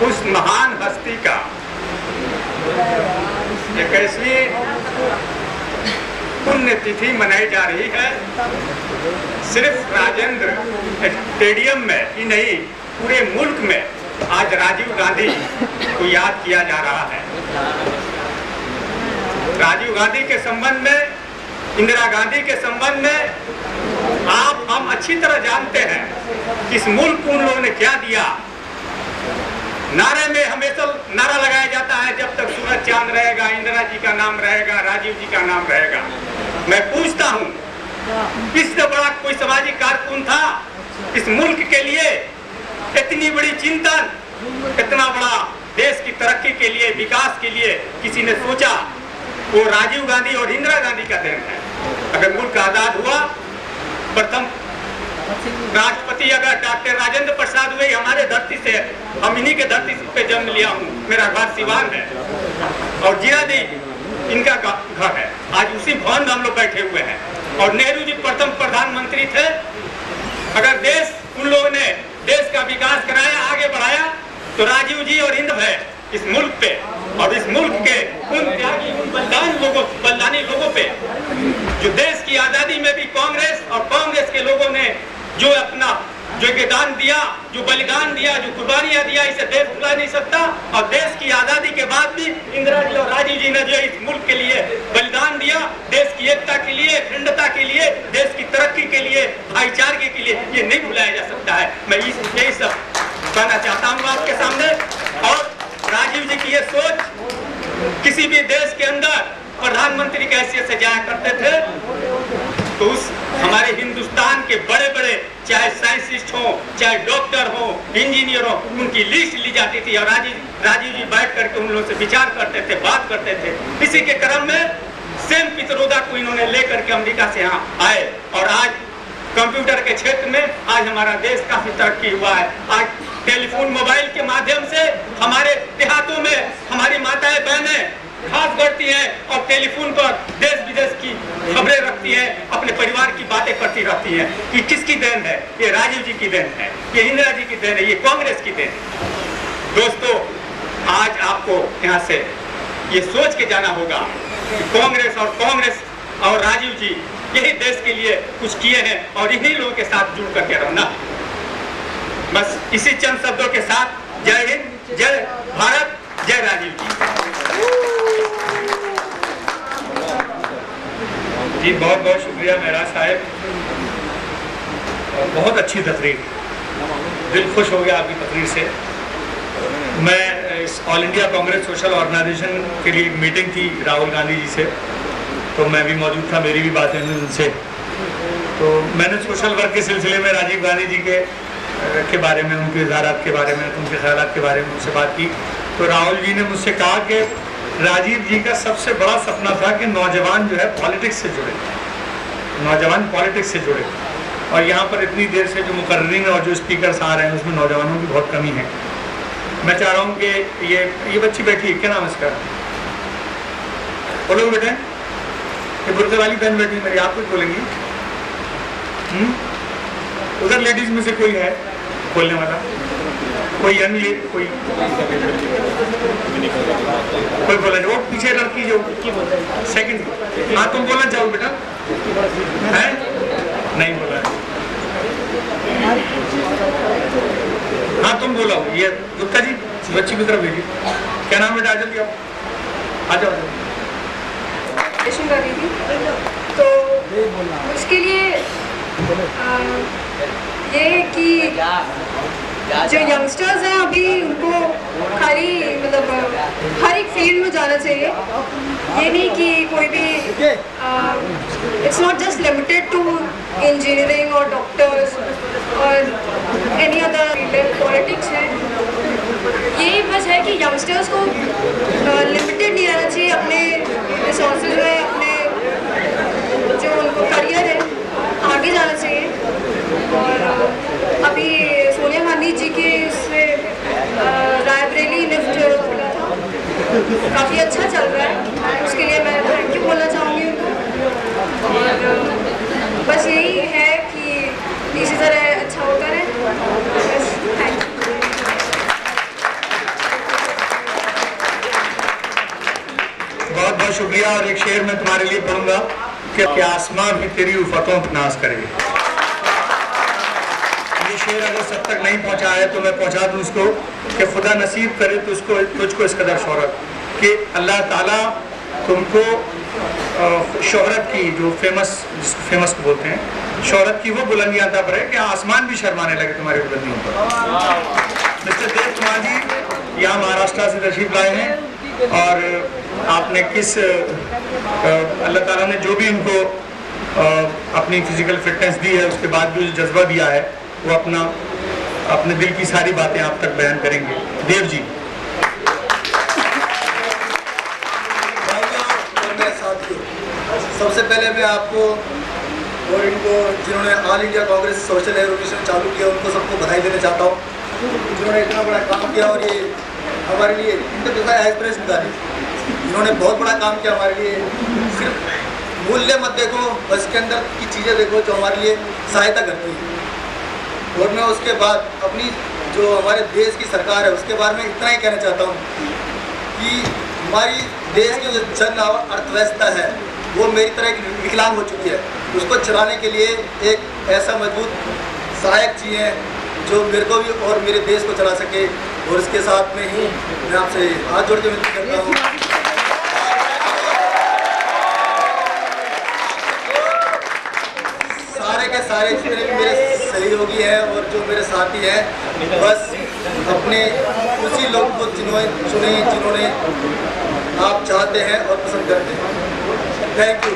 उस महान हस्ती का 21वीं पुण्यतिथि मनाई जा रही है। सिर्फ राजेंद्र स्टेडियम में ही नहीं, पूरे मुल्क में आज राजीव गांधी को याद किया जा रहा है। राजीव गांधी के संबंध में, इंदिरा गांधी के संबंध में आप हम अच्छी तरह जानते हैं कि इस मुल्क को उन लोगों ने क्या दिया। नारे में हमेशा नारा लगाया जाता है, जब तक सूरज चांद रहेगा इंदिरा जी का नाम रहेगा, राजीव जी का नाम रहेगा। मैं पूछता हूँ, इससे बड़ा कोई सामाजिक कारकुन था इस मुल्क के लिए? इतनी बड़ी चिंतन, इतना बड़ा देश की तरक्की के लिए, विकास के लिए किसी ने सोचा? वो राजीव गांधी और इंदिरा गांधी का देन है। अगर मुल्क आजाद हुआ, प्रथम राष्ट्रपति अगर डॉक्टर राजेंद्र प्रसाद हुए, हमारे धरती से, हम इन्हीं के धरती पे जन्म लिया हूँ, मेरा घर सिवान है और जियादी इनका घर है। आज उसी भवन में हम लोग बैठे हुए हैं और नेहरू जी प्रथम प्रधानमंत्री थे। अगर देश, उन लोगों ने देश का विकास कराया, आगे बढ़ाया, तो राजीव जी और इंदिरा है इस मुल्क पे, और इस मुल्क के उन त्यागी, उन बलिदानी लोगों पे, जो देश की आजादी में भी कांग्रेस और कांग्रेस के लोगों ने जो अपना जो योगदान दिया, जो बलिदान दिया, जो कुर्बानियां दिया, इसे देश भुला नहीं सकता। और देश की आजादी के बाद भी इंदिरा जी और राजीव जी ने जो इस मुल्क के लिए बलिदान दिया, देश की एकता के लिए, अखंडता के लिए, देश की तरक्की के लिए, भाईचारे के लिए, ये नहीं भुलाया जा सकता है। मैं यही सब कहना चाहता हूँ आपके सामने। और राजीव जी की ये सोच किसी भी देश के अंदर प्रधानमंत्री की हैसियत से जाया करते थे, तो उस हमारे हिंदुस्तान के बड़े बड़े, चाहे साइंटिस्ट हो, चाहे डॉक्टर हो, इंजीनियर हो, उनकी लिस्ट ली जाती थी और राजीव जी बैठ करके उन लोगों से विचार करते थे, बात करते थे। इसी के क्रम में सेम पित्रोदा को इन्होंने लेकर के अमेरिका से यहाँ आए और आज कंप्यूटर के क्षेत्र में आज हमारा देश काफी तरक्की हुआ है। आज टेलीफोन, मोबाइल के माध्यम से हमारे देहातों में हमारी माताएं बहनें खास करती हैं और टेलीफोन पर देश विदेश की खबरें रखती हैं, अपने परिवार की बातें करती रहती हैं कि किसकी देन है? ये राजीव जी की देन है, ये इंदिरा जी की देन है, ये कांग्रेस की देन है। दोस्तों, आज आपको यहाँ से ये सोच के जाना होगा कि कांग्रेस और राजीव जी यही देश के लिए कुछ किए हैं और इन्हीं लोगों के साथ जुड़ करके रहना है। बस इसी चंद शब्दों के साथ जय हिंद, जय भारत, जय राजीव जी। बहुत बहुत शुक्रिया मेहराज साहब, बहुत अच्छी तकरीर, दिल खुश हो गया आपकी तकरीर से। मैं इस all India Congress social organization के लिए एक मीटिंग थी राहुल गांधी जी से, तो मैं भी मौजूद था, मेरी भी बातें हुई उनसे। तो मैंने सोशल वर्क के सिलसिले में राजीव गांधी जी के बारे में, उनके इज़हारात के बारे में, उनके ख्यालात के बारे में उनसे बात की। तो राहुल जी ने मुझसे कहा कि राजीव जी का सबसे बड़ा सपना था कि नौजवान जो है पॉलिटिक्स से जुड़े, नौजवान पॉलिटिक्स से जुड़े। और यहाँ पर इतनी देर से जो मुकर्रिरीन और जो स्पीकर्स आ रहे हैं उसमें नौजवानों की बहुत कमी है। मैं चाह रहा हूँ कि ये बच्ची बैठी है, क्या नाम है इसका? बोलो बेटे, ये बुर्के वाली बहन बैठी मेरी, आप कुछ बोलेंगी? उधर लेडीज में से कोई है बोलने वाला? कोई अन्य कोई बोला? वो पीछे लड़की जो सेकंड, हाँ तुम बोलना चाहो बेटा? है नहीं बोला? हाँ तुम बोलो। ये गुप्ता जी बच्ची की तरफ भेजिए। क्या नाम बेटा? आ जल्दी आओ, आ जाओ। कर रही थी तो उसके लिए ये कि जो यंगस्टर्स हैं अभी उनको खाली मतलब हर एक फील्ड में जाना चाहिए। ये नहीं कि कोई भी it's not just limited to engineering और डॉक्टर्स और एनी अदर फील्ड, पॉलिटिक्स है। यही बस है कि यंगस्टर्स को लिमिटेड नहीं रहना चाहिए अपने रिसोर्सेज में, अपने जो उनको करियर है आगे जाना चाहिए। और अभी सोनिया गांधी जी के इससे रायबरेली लिफ्ट खुला था, काफ़ी अच्छा चल रहा है, उसके लिए मैं थैंक यू बोलना चाहूँगी उनको। और बस यही है कि इसी तरह अच्छा होता रहे। बस थैंक यू। बहुत शुक्रिया। और एक शेर मैं तुम्हारे लिए पढ़ूंगा कि आसमां भी तेरी उफ़क़ों पर नाज करे। ये शेर अगर सब तक नहीं पहुंचा है तो मैं पहुंचा दूं उसको कि खुदा नसीब करे तो उसको तुझको इस कदर शोहरत कि अल्लाह ताला तुमको शोहरत की जो जिसको फेमस को बोलते हैं, शोहरत की वो बुलंदियां अता करे कि आसमान भी शर्माने लगे तुम्हारी बुलंदियों पर। मिस्टर देव कुमार जी यहाँ महाराष्ट्र से तशरीफ लाए हैं और आपने किस अल्लाह ताला ने जो भी उनको अपनी फिजिकल फिटनेस दी है उसके बाद जो जज्बा दिया है वो अपने दिल की सारी बातें आप तक बयान करेंगे। देव जी। सबसे पहले मैं आपको और इनको जिन्होंने all India Congress social evolution चालू किया उनको सबको बधाई देना चाहता हूँ, जिन्होंने इतना बड़ा काम किया। और ये हमारे लिए एक्सप्रेस निकाली, इन्होंने बहुत बड़ा काम किया हमारे लिए। सिर्फ मूल्य मत देखो, बस के अंदर की चीज़ें देखो जो हमारे लिए सहायता करती है। और मैं उसके बाद अपनी जो हमारे देश की सरकार है उसके बारे में इतना ही कहना चाहता हूँ कि हमारी देश की जो जन अर्थव्यवस्था है वो मेरी तरह एक विकलांग हो चुकी है। उसको चलाने के लिए एक ऐसा मजबूत सहायक चाहिए जो मेरे को भी और मेरे देश को चला सके। और इसके साथ में ही मैं आपसे हाथ जोड़ के विनती करता हूँ, सारे के सारे जितने भी मेरे सहयोगी हैं और जो मेरे साथी हैं, बस अपने उसी लोग को जिन्होंने आप चाहते हैं और पसंद करते हैं। Thank you.